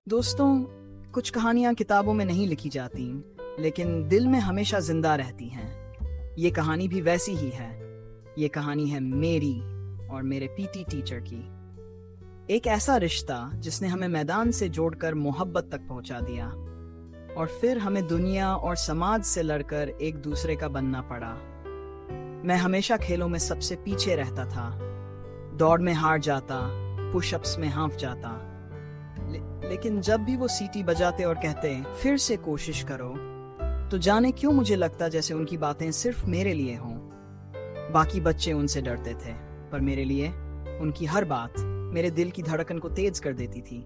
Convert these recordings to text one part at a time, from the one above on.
दोस्तों, कुछ कहानियां किताबों में नहीं लिखी जाती, लेकिन दिल में हमेशा जिंदा रहती हैं। ये कहानी भी वैसी ही है। ये कहानी है मेरी और मेरे पीटी टीचर की। एक ऐसा रिश्ता जिसने हमें मैदान से जोड़कर मोहब्बत तक पहुंचा दिया, और फिर हमें दुनिया और समाज से लड़कर एक दूसरे का बनना पड़ा। मैं हमेशा खेलों में सबसे पीछे रहता था, दौड़ में हार जाता, पुशअप्स में हांफ जाता। लेकिन जब भी वो सीटी बजाते और कहते फिर से कोशिश करो, तो जाने क्यों मुझे लगता जैसे उनकी बातें सिर्फ मेरे लिए हों। बाकी बच्चे उनसे डरते थे, पर मेरे लिए उनकी हर बात मेरे दिल की धड़कन को तेज कर देती थी।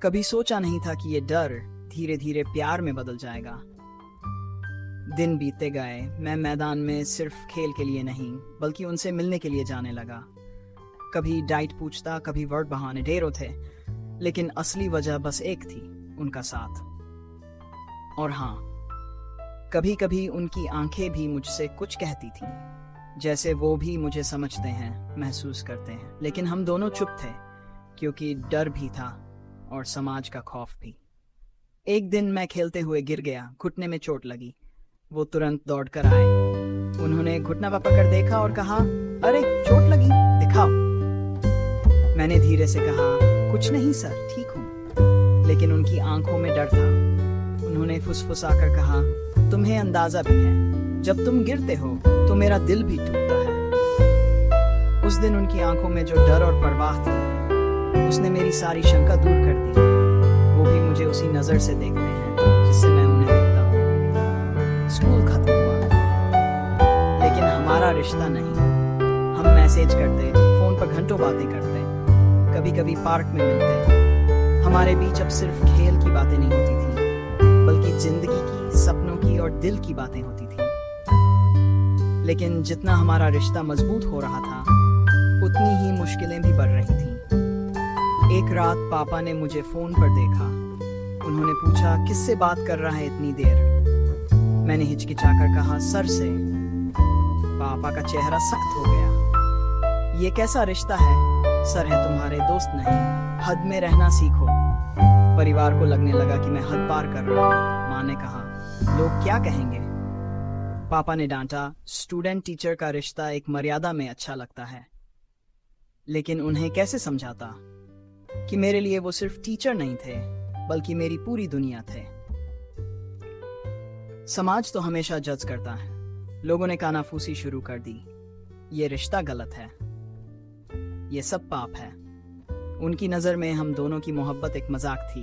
कभी सोचा नहीं था कि ये डर धीरे धीरे प्यार में बदल जाएगा। दिन बीतते गए, मैं मैदान में सिर्फ खेल के लिए नहीं, बल्कि उनसे मिलने के लिए जाने लगा। कभी डाइट पूछता, कभी वर्ड बहाने, ढेरों थे, लेकिन असली वजह बस एक थी, उनका साथ। और हाँ, कभी कभी उनकी आंखें भी मुझसे कुछ कहती थीं, जैसे वो भी मुझे समझते हैं, महसूस करते हैं। लेकिन हम दोनों चुप थे, क्योंकि डर भी था और समाज का खौफ भी। एक दिन मैं खेलते हुए गिर गया, घुटने में चोट लगी। वो तुरंत दौड़कर आए। उन्होंने घुटना पकड़ देखा और कहा, अरे चोट लगी, दिखाओ। मैंने धीरे से कहा, कुछ नहीं सर, ठीक हूँ। लेकिन उनकी आंखों में डर था। उन्होंने फुसफुसाकर कहा, तुम्हें अंदाजा भी है, जब तुम गिरते हो तो मेरा दिल भी टूटता है। उस दिन उनकी आंखों में जो डर और परवाह थी, उसने मेरी सारी शंका दूर कर दी। वो भी मुझे उसी नजर से देखते हैं जिससे मैं उन्हें देखता हूँ। स्कूल खत्म हुआ, लेकिन हमारा रिश्ता नहीं। हम मैसेज करते, फोन पर घंटों बातें करते, कभी कभी पार्क में मिलते। हमारे बीच अब सिर्फ खेल की बातें नहीं होती थी, बल्कि जिंदगी की, सपनों की और दिल की बातें होती थी। लेकिन जितना हमारा रिश्ता मजबूत हो रहा था, उतनी ही मुश्किलें भी बढ़ रही थीं। एक रात पापा ने मुझे फोन पर देखा। उन्होंने पूछा, किससे बात कर रहा है इतनी देर? मैंने हिचकिचाकर कहा, सर से। पापा का चेहरा सख्त हो गया। ये कैसा रिश्ता है? सर है तुम्हारे, दोस्त नहीं। हद में रहना सीखो। परिवार को लगने लगा कि मैं हद पार कर रहा हूँ। माँ ने कहा, लोग क्या कहेंगे? पापा ने डांटा, स्टूडेंट टीचर का रिश्ता एक मर्यादा में अच्छा लगता है। लेकिन उन्हें कैसे समझाता कि मेरे लिए वो सिर्फ टीचर नहीं थे, बल्कि मेरी पूरी दुनिया थे। समाज तो हमेशा जज करता है। लोगों ने कानाफूसी शुरू कर दी, ये रिश्ता गलत है, ये सब पाप है। उनकी नजर में हम दोनों की मोहब्बत एक मजाक थी,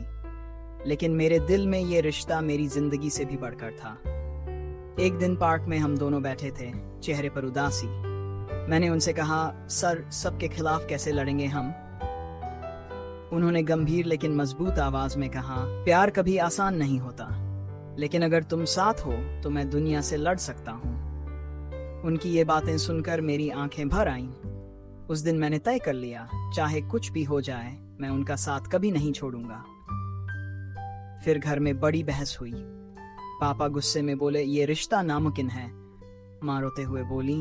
लेकिन मेरे दिल में ये रिश्ता मेरी जिंदगी से भी बढ़कर था। एक दिन पार्क में हम दोनों बैठे थे, चेहरे पर उदासी। मैंने उनसे कहा, सर, सबके खिलाफ कैसे लड़ेंगे हम? उन्होंने गंभीर लेकिन मजबूत आवाज में कहा, प्यार कभी आसान नहीं होता, लेकिन अगर तुम साथ हो तो मैं दुनिया से लड़ सकता हूँ। उनकी ये बातें सुनकर मेरी आंखें भर आईं। उस दिन मैंने तय कर लिया, चाहे कुछ भी हो जाए, मैं उनका साथ कभी नहीं छोड़ूंगा। फिर घर में बड़ी बहस हुई। पापा गुस्से में बोले, ये रिश्ता नामुमकिन है। माँ रोते हुए बोली,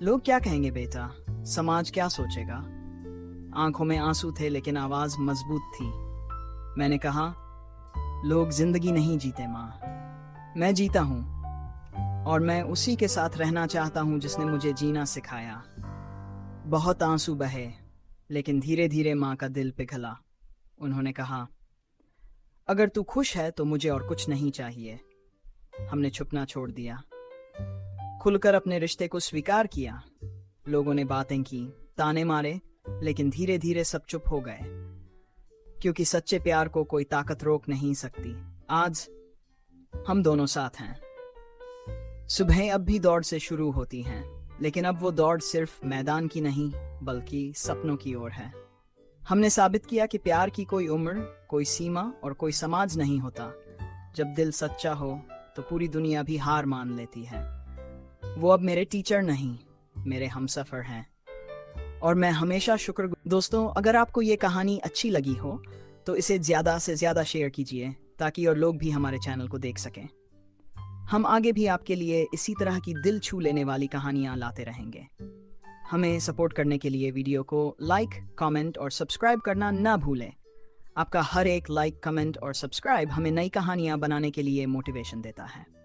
लोग क्या कहेंगे बेटा, समाज क्या सोचेगा? आंखों में आंसू थे, लेकिन आवाज मजबूत थी। मैंने कहा, लोग जिंदगी नहीं जीते माँ, मैं जीता हूँ, और मैं उसी के साथ रहना चाहता हूँ जिसने मुझे जीना सिखाया। बहुत आंसू बहे, लेकिन धीरे धीरे माँ का दिल पिघला। उन्होंने कहा, अगर तू खुश है तो मुझे और कुछ नहीं चाहिए। हमने छुपना छोड़ दिया, खुलकर अपने रिश्ते को स्वीकार किया। लोगों ने बातें की, ताने मारे, लेकिन धीरे धीरे सब चुप हो गए, क्योंकि सच्चे प्यार को कोई ताकत रोक नहीं सकती। आज हम दोनों साथ हैं। सुबह अब भी दौड़ से शुरू होती हैं, लेकिन अब वो दौड़ सिर्फ मैदान की नहीं, बल्कि सपनों की ओर है। हमने साबित किया कि प्यार की कोई उम्र, कोई सीमा और कोई समाज नहीं होता। जब दिल सच्चा हो तो पूरी दुनिया भी हार मान लेती है। वो अब मेरे टीचर नहीं, मेरे हमसफर हैं, और मैं हमेशा दोस्तों, अगर आपको ये कहानी अच्छी लगी हो तो इसे ज्यादा से ज्यादा शेयर कीजिए, ताकि और लोग भी हमारे चैनल को देख सकें। हम आगे भी आपके लिए इसी तरह की दिल छू लेने वाली कहानियां लाते रहेंगे। हमें सपोर्ट करने के लिए वीडियो को लाइक, कमेंट और सब्सक्राइब करना ना भूलें। आपका हर एक लाइक, कमेंट और सब्सक्राइब हमें नई कहानियाँ बनाने के लिए मोटिवेशन देता है।